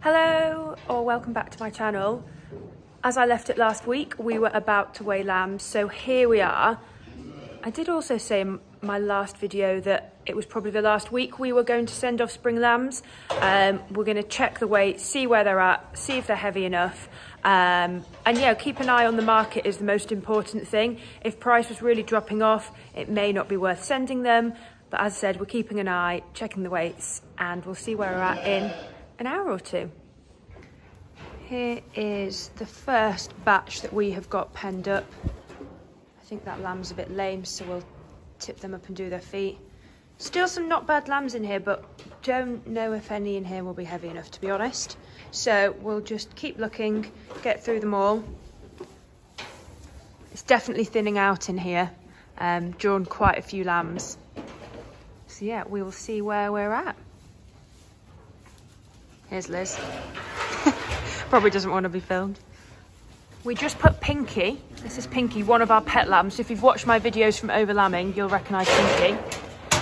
Hello or welcome back to my channel. As I left it last week, we were about to weigh lambs, so here we are. I did also say in my last video that it was probably the last week we were going to send off spring lambs. We're going to check the weight, see where they're at, see if they're heavy enough. And yeah, keep an eye on the market is the most important thing. If price was really dropping off, it may not be worth sending them. But as I said, we're keeping an eye, checking the weights, and we'll see where we're at in an hour or two. Here is the first batch that we have got penned up. I think that lamb's a bit lame, so we'll tip them up and do their feet. Still some not bad lambs in here, but don't know if any in here will be heavy enough, to be honest. So we'll just keep looking, get through them all. It's definitely thinning out in here. Drawn quite a few lambs. So yeah, we will see where we're at. Here's Liz. Probably doesn't want to be filmed. We just put Pinky, this is Pinky, one of our pet lambs. If you've watched my videos from over lambing, you'll recognise Pinky.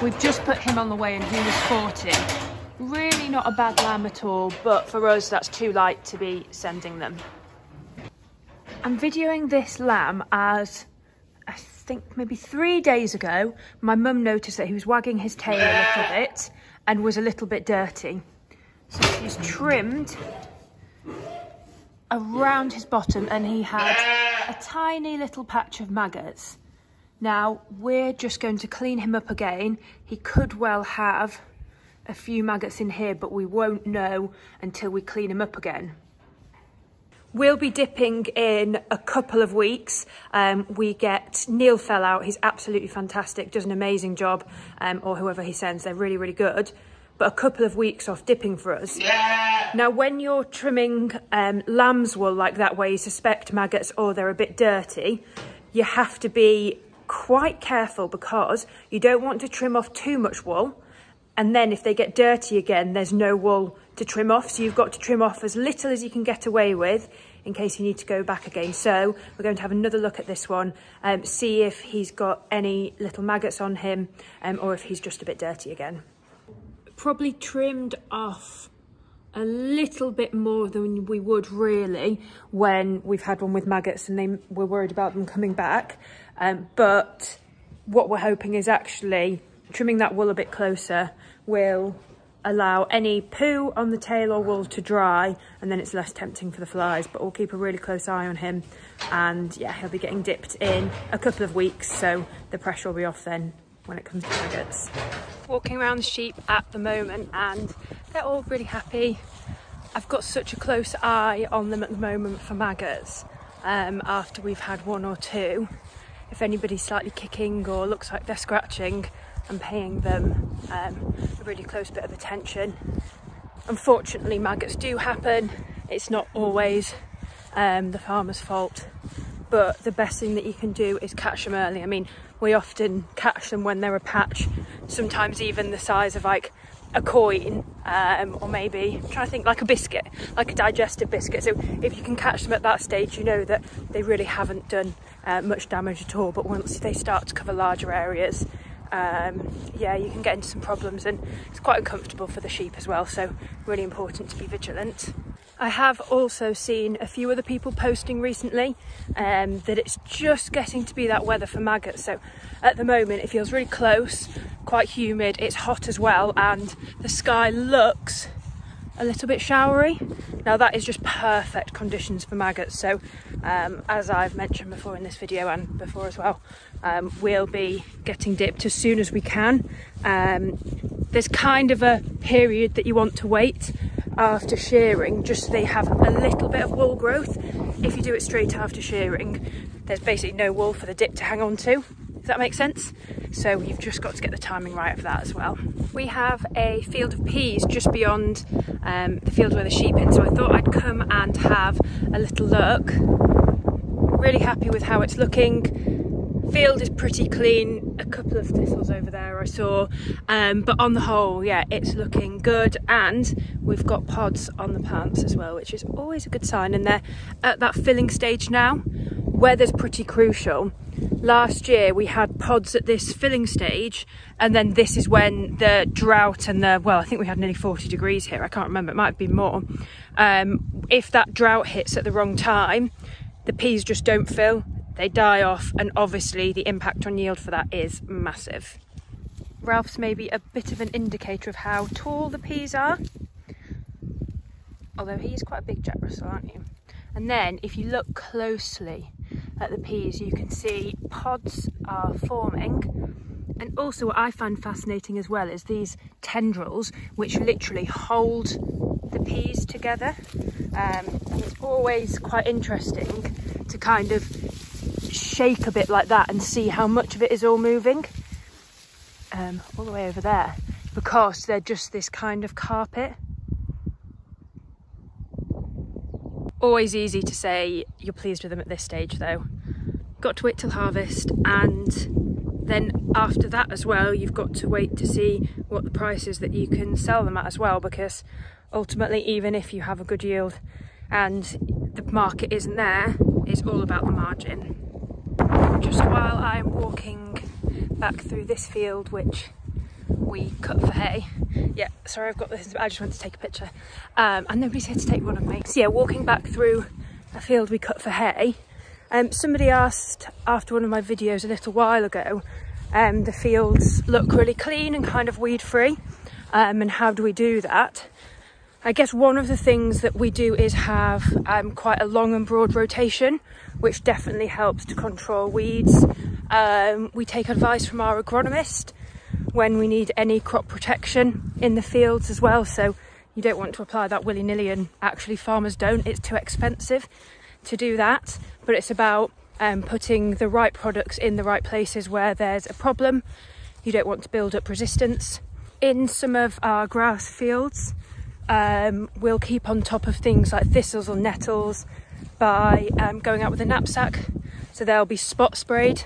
We've just put him on the weigh and he was 40. Really not a bad lamb at all, but for us that's too light to be sending them. I'm videoing this lamb as I think maybe 3 days ago, my mum noticed that he was wagging his tail a little bit and was a little bit dirty. So he's trimmed around his bottom and he had a tiny little patch of maggots. Now we're just going to clean him up again. He could well have a few maggots in here, but we won't know until we clean him up again. We'll be dipping in a couple of weeks. We get Neil fell out. He's absolutely fantastic, does an amazing job, or whoever he sends, they're really, really good. But a couple of weeks off dipping for us. Now, when you're trimming lamb's wool like that, where you suspect maggots or they're a bit dirty, you have to be quite careful because you don't want to trim off too much wool. And then if they get dirty again, there's no wool to trim off. So you've got to trim off as little as you can get away with in case you need to go back again. So we're going to have another look at this one, see if he's got any little maggots on him or if he's just a bit dirty again. Probably trimmed off a little bit more than we would really when we've had one with maggots and we're worried about them coming back. But what we're hoping is actually trimming that wool a bit closer will allow any poo on the tail or wool to dry, and then it's less tempting for the flies. But we'll keep a really close eye on him, and yeah, he'll be getting dipped in a couple of weeks, so the pressure will be off then when it comes to maggots. Walking around the sheep at the moment and they're all really happy. I've got such a close eye on them at the moment for maggots. After we've had one or two, if anybody's slightly kicking or looks like they're scratching, I'm paying them a really close bit of attention. Unfortunately, maggots do happen. It's not always the farmer's fault, but the best thing that you can do is catch them early. I mean, we often catch them when they're a patch, sometimes even the size of like a coin, or maybe, I'm trying to think, like a biscuit, like a digestive biscuit. So if you can catch them at that stage, you know that they really haven't done much damage at all. But once they start to cover larger areas, yeah, you can get into some problems, and it's quite uncomfortable for the sheep as well. So really important to be vigilant. I have also seen a few other people posting recently that it's just getting to be that weather for maggots. So at the moment it feels really close, quite humid, it's hot as well, and the sky looks a little bit showery. Now that is just perfect conditions for maggots. So as I've mentioned before in this video and before as well, we'll be getting dipped as soon as we can. There's kind of a period that you want to wait after shearing, just so they have a little bit of wool growth. If you do it straight after shearing, there's basically no wool for the dip to hang on to. Does that make sense? So you've just got to get the timing right of that as well. We have a field of peas just beyond the field where the sheep in, so I thought I'd come and have a little look. Really happy with how it's looking. Field is pretty clean, a couple of thistles over there I saw, but on the whole, yeah, it's looking good, and we've got pods on the plants as well, which is always a good sign, and they're at that filling stage now. weather's pretty crucial. Last year we had pods at this filling stage, and then this is when the drought and well, I think we had nearly 40 degrees here, I can't remember, it might have been more. If that drought hits at the wrong time, the peas just don't fill, they die off, and obviously the impact on yield for that is massive. Ralph's maybe a bit of an indicator of how tall the peas are, although he is quite a big Jack Russell, aren't you? And then if you look closely at the peas, you can see pods are forming. And also what I find fascinating as well is these tendrils which literally hold the peas together. And it's always quite interesting to kind of shake a bit like that and see how much of it is all moving. All the way over there, because they're just this kind of carpet. Always easy to say you're pleased with them at this stage though. Got to wait till harvest, and then after that as well you've got to wait to see what the price is that you can sell them at as well, because ultimately even if you have a good yield and the market isn't there, it's all about the margin. Just while I'm walking back through this field which we cut for hay. Yeah, sorry I've got this, I just went to take a picture. And nobody's here to take one of me. So yeah, walking back through a field we cut for hay. Somebody asked after one of my videos a little while ago, the fields look really clean and kind of weed free, and how do we do that? I guess one of the things that we do is have quite a long and broad rotation, which definitely helps to control weeds. We take advice from our agronomist when we need any crop protection in the fields as well, so you don't want to apply that willy-nilly, and actually farmers don't, it's too expensive to do that. But it's about putting the right products in the right places where there's a problem. You don't want to build up resistance. In some of our grass fields, we'll keep on top of things like thistles or nettles by going out with a knapsack, so they'll be spot sprayed,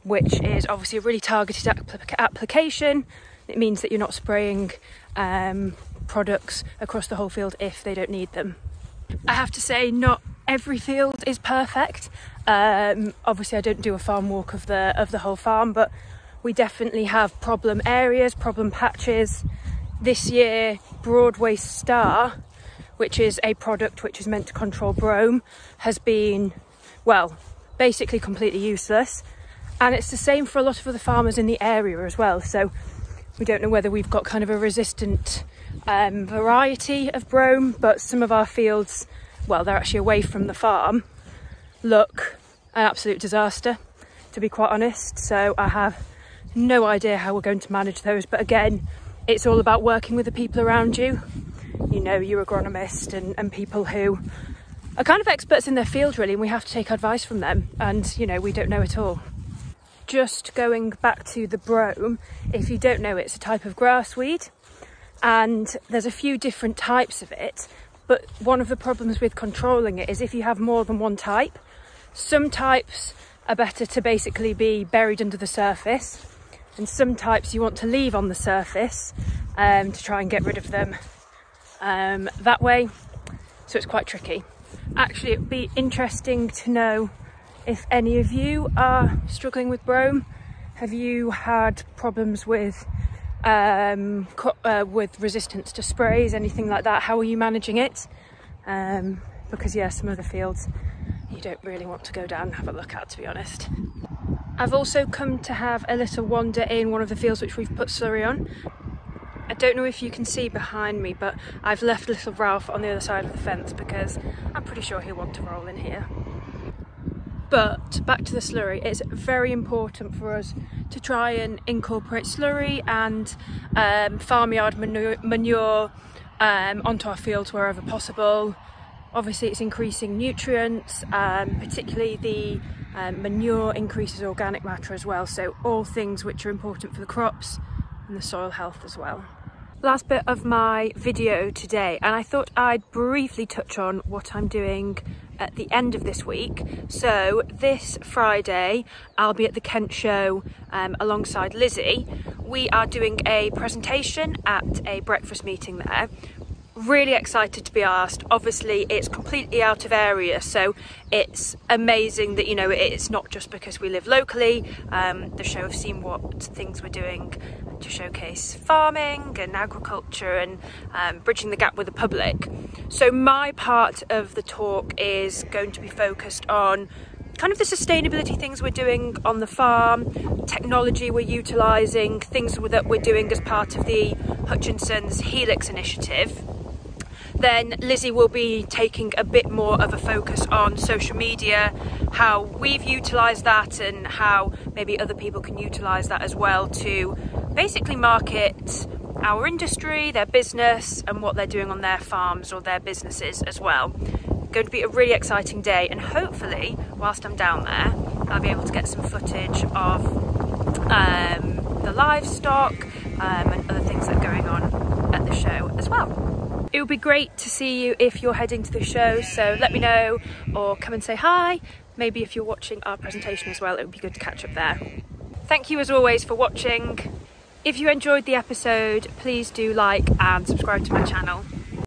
which is obviously a really targeted application. It means that you're not spraying products across the whole field if they don't need them. I have to say, not every field is perfect. Obviously I don't do a farm walk of the whole farm, but we definitely have problem areas, problem patches. This year, Broadway Star, which is a product which is meant to control brome, has been, well, basically completely useless. And it's the same for a lot of other farmers in the area as well. So we don't know whether we've got kind of a resistant variety of brome, but some of our fields, well, they're actually away from the farm, look an absolute disaster, to be quite honest. So I have no idea how we're going to manage those. But again, it's all about working with the people around you, you know, your agronomist and people who are kind of experts in their field really, and we have to take advice from them, and you know, we don't know it all. Just going back to the brome, if you don't know, it's a type of grass weed, and there's a few different types of it, but one of the problems with controlling it is if you have more than one type. Some types are better to basically be buried under the surface, and some types you want to leave on the surface to try and get rid of them that way, so it's quite tricky. Actually, it would be interesting to know if any of you are struggling with brome. Have you had problems with resistance to sprays, anything like that? How are you managing it? Because yeah, some of the fields you don't really want to go down and have a look at, to be honest. I've also come to have a little wander in one of the fields which we've put slurry on. I don't know if you can see behind me, but I've left little Ralph on the other side of the fence because I'm pretty sure he'll want to roll in here. But back to the slurry, it's very important for us to try and incorporate slurry and farmyard manure onto our fields wherever possible. Obviously it's increasing nutrients, particularly the manure increases organic matter as well, so all things which are important for the crops and the soil health as well. Last bit of my video today, and I thought I'd briefly touch on what I'm doing at the end of this week. So this Friday I'll be at the Kent show alongside Lizzie. We are doing a presentation at a breakfast meeting there. really excited to be asked. Obviously it's completely out of area, so it's amazing that, you know, it's not just because we live locally. The show have seen what things we're doing to showcase farming and agriculture and bridging the gap with the public. So my part of the talk is going to be focused on kind of the sustainability things we're doing on the farm, technology we're utilising, things that we're doing as part of the Hutchinson's Helix initiative. Then Lizzie will be taking a bit more of a focus on social media, how we've utilised that and how maybe other people can utilise that as well to basically market our industry, their business and what they're doing on their farms or their businesses as well. Going to be a really exciting day, and hopefully whilst I'm down there I'll be able to get some footage of the livestock and other things that are going on at the show as well. It would be great to see you if you're heading to the show, so let me know or come and say hi. Maybe if you're watching our presentation as well, it would be good to catch up there. Thank you as always for watching. If you enjoyed the episode, please do like and subscribe to my channel.